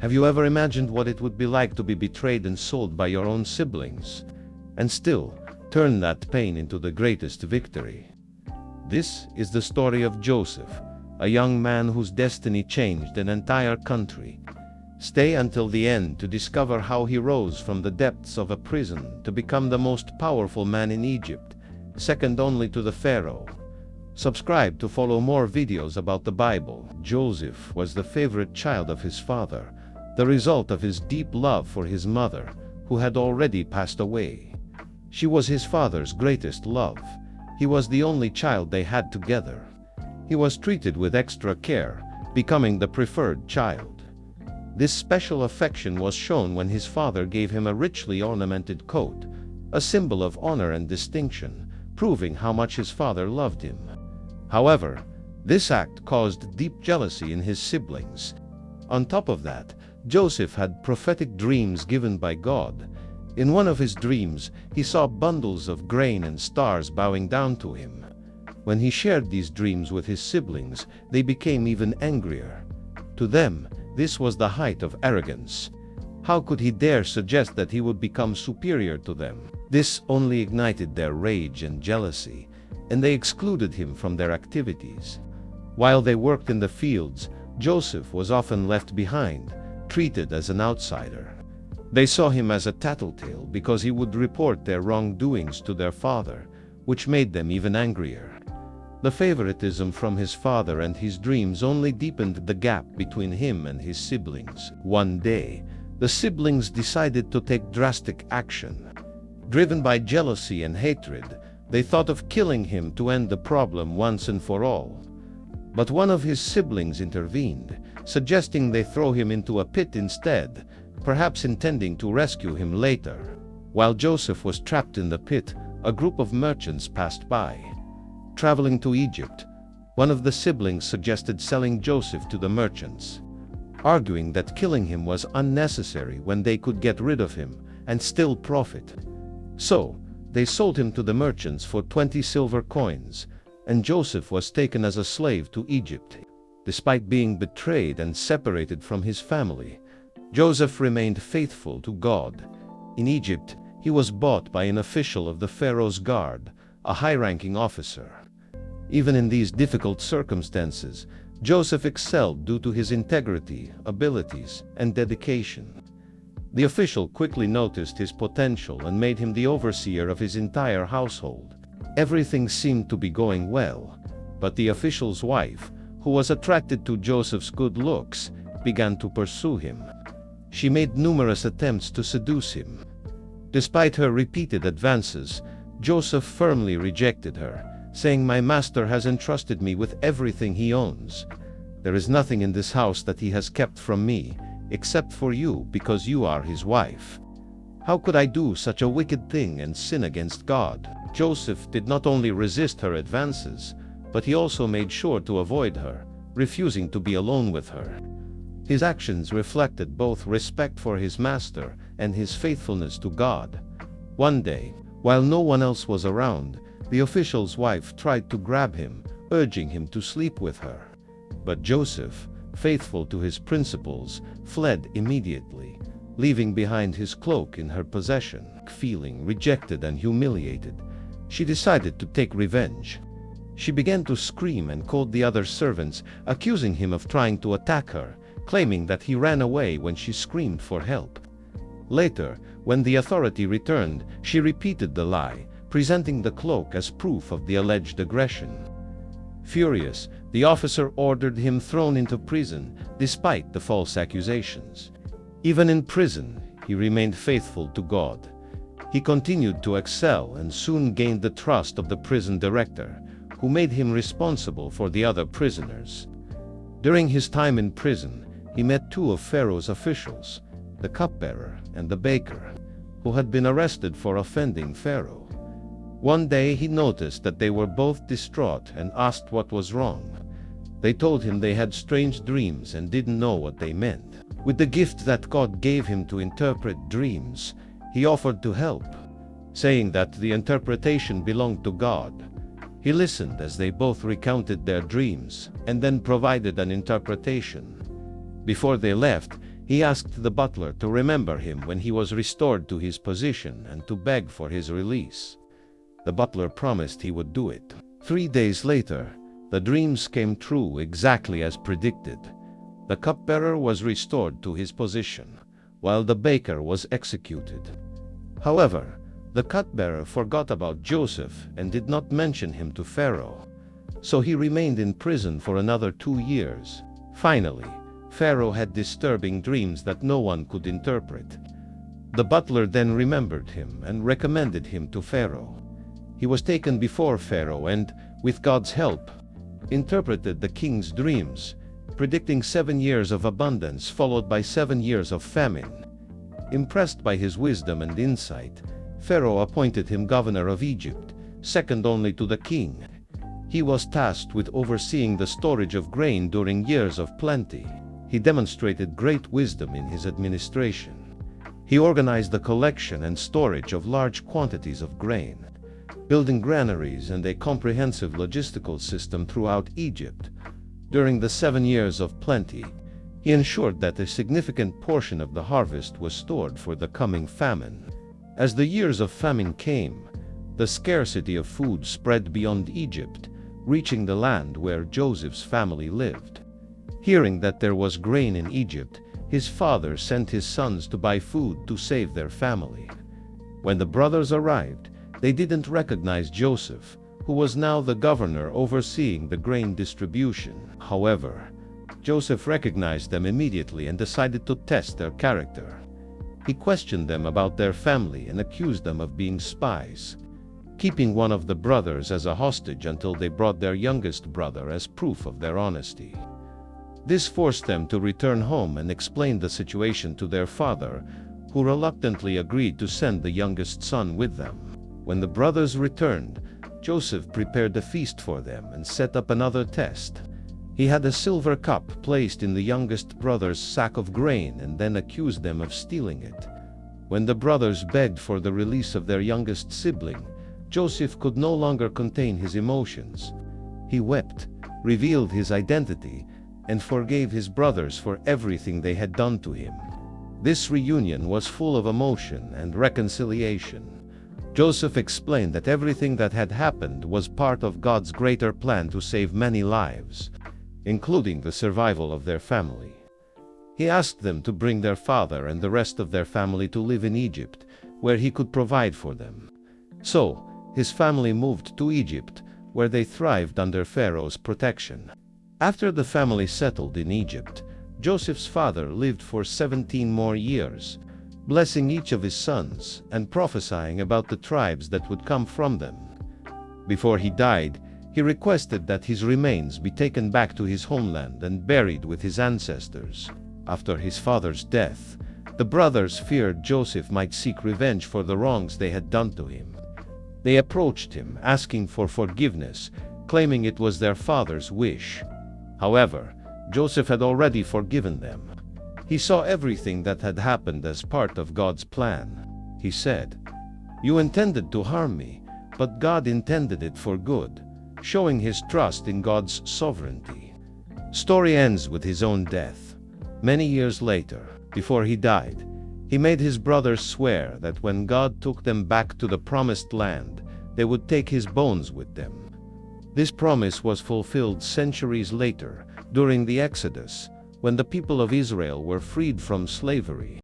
Have you ever imagined what it would be like to be betrayed and sold by your own siblings, and still turn that pain into the greatest victory? This is the story of Joseph, a young man whose destiny changed an entire country. Stay until the end to discover how he rose from the depths of a prison to become the most powerful man in Egypt, second only to the Pharaoh. Subscribe to follow more videos about the Bible. Joseph was the favorite child of his father, the result of his deep love for his mother, who had already passed away. She was his father's greatest love. He was the only child they had together. He was treated with extra care, becoming the preferred child. This special affection was shown when his father gave him a richly ornamented coat, a symbol of honor and distinction, proving how much his father loved him. However, this act caused deep jealousy in his siblings. On top of that, Joseph had prophetic dreams given by God. In one of his dreams, he saw bundles of grain and stars bowing down to him. When he shared these dreams with his siblings, they became even angrier. To them, this was the height of arrogance. How could he dare suggest that he would become superior to them? This only ignited their rage and jealousy, and they excluded him from their activities. While they worked in the fields, Joseph was often left behind, treated as an outsider. They saw him as a tattletale because he would report their wrongdoings to their father, which made them even angrier. The favoritism from his father and his dreams only deepened the gap between him and his siblings. One day, the siblings decided to take drastic action. Driven by jealousy and hatred, they thought of killing him to end the problem once and for all. But one of his siblings intervened, suggesting they throw him into a pit instead, perhaps intending to rescue him later. While Joseph was trapped in the pit, a group of merchants passed by. Traveling to Egypt, one of the siblings suggested selling Joseph to the merchants, arguing that killing him was unnecessary when they could get rid of him and still profit. So, they sold him to the merchants for 20 silver coins, and Joseph was taken as a slave to Egypt. Despite being betrayed and separated from his family, Joseph remained faithful to God. In Egypt, he was bought by an official of the Pharaoh's guard, a high-ranking officer. Even in these difficult circumstances, Joseph excelled due to his integrity, abilities, and dedication. The official quickly noticed his potential and made him the overseer of his entire household. Everything seemed to be going well, but the official's wife, who was attracted to Joseph's good looks, began to pursue him. She made numerous attempts to seduce him. Despite her repeated advances, Joseph firmly rejected her, saying, "My master has entrusted me with everything he owns. There is nothing in this house that he has kept from me, except for you, because you are his wife. How could I do such a wicked thing and sin against God?" Joseph did not only resist her advances, but he also made sure to avoid her, refusing to be alone with her. His actions reflected both respect for his master and his faithfulness to God. One day, while no one else was around, the official's wife tried to grab him, urging him to sleep with her. But Joseph, faithful to his principles, fled immediately, leaving behind his cloak in her possession. Feeling rejected and humiliated, she decided to take revenge. She began to scream and called the other servants, accusing him of trying to attack her, claiming that he ran away when she screamed for help. Later, when the authority returned, she repeated the lie, presenting the cloak as proof of the alleged aggression. Furious, the officer ordered him thrown into prison, despite the false accusations. Even in prison, he remained faithful to God. He continued to excel and soon gained the trust of the prison director, who made him responsible for the other prisoners. During his time in prison, he met two of Pharaoh's officials, the cupbearer and the baker, who had been arrested for offending Pharaoh. One day he noticed that they were both distraught and asked what was wrong. They told him they had strange dreams and didn't know what they meant. With the gift that God gave him to interpret dreams, he offered to help, saying that the interpretation belonged to God. He listened as they both recounted their dreams and then provided an interpretation. Before they left, He asked the butler to remember him when he was restored to his position and to beg for his release. The butler promised he would do it. 3 days later, the dreams came true exactly as predicted. The cupbearer was restored to his position, while the baker was executed. However, the cupbearer forgot about Joseph and did not mention him to Pharaoh. So he remained in prison for another 2 years. Finally, Pharaoh had disturbing dreams that no one could interpret. The butler then remembered him and recommended him to Pharaoh. He was taken before Pharaoh and, with God's help, interpreted the king's dreams, predicting 7 years of abundance followed by 7 years of famine. Impressed by his wisdom and insight, Pharaoh appointed him governor of Egypt, second only to the king. He was tasked with overseeing the storage of grain during years of plenty. He demonstrated great wisdom in his administration. He organized the collection and storage of large quantities of grain, building granaries and a comprehensive logistical system throughout Egypt. During the 7 years of plenty, he ensured that a significant portion of the harvest was stored for the coming famine. As the years of famine came, the scarcity of food spread beyond Egypt, reaching the land where Joseph's family lived. Hearing that there was grain in Egypt, his father sent his sons to buy food to save their family. When the brothers arrived, they didn't recognize Joseph, who was now the governor overseeing the grain distribution. However, Joseph recognized them immediately and decided to test their character. He questioned them about their family and accused them of being spies, keeping one of the brothers as a hostage until they brought their youngest brother as proof of their honesty. This forced them to return home and explain the situation to their father, who reluctantly agreed to send the youngest son with them. When the brothers returned, Joseph prepared a feast for them and set up another test. He had a silver cup placed in the youngest brother's sack of grain and then accused them of stealing it. When the brothers begged for the release of their youngest sibling, Joseph could no longer contain his emotions. He wept, revealed his identity, and forgave his brothers for everything they had done to him. This reunion was full of emotion and reconciliation. Joseph explained that everything that had happened was part of God's greater plan to save many lives, including the survival of their family. He asked them to bring their father and the rest of their family to live in Egypt, where he could provide for them. So, his family moved to Egypt, where they thrived under Pharaoh's protection. After the family settled in Egypt, Joseph's father lived for 17 more years, blessing each of his sons and prophesying about the tribes that would come from them. Before he died, he requested that his remains be taken back to his homeland and buried with his ancestors. After his father's death, the brothers feared Joseph might seek revenge for the wrongs they had done to him. They approached him, asking for forgiveness, claiming it was their father's wish. However, Joseph had already forgiven them. He saw everything that had happened as part of God's plan. He said, "You intended to harm me, but God intended it for good," showing his trust in God's sovereignty. Story ends with his own death. Many years later, before he died, he made his brothers swear that when God took them back to the promised land, they would take his bones with them. This promise was fulfilled centuries later, during the Exodus, when the people of Israel were freed from slavery.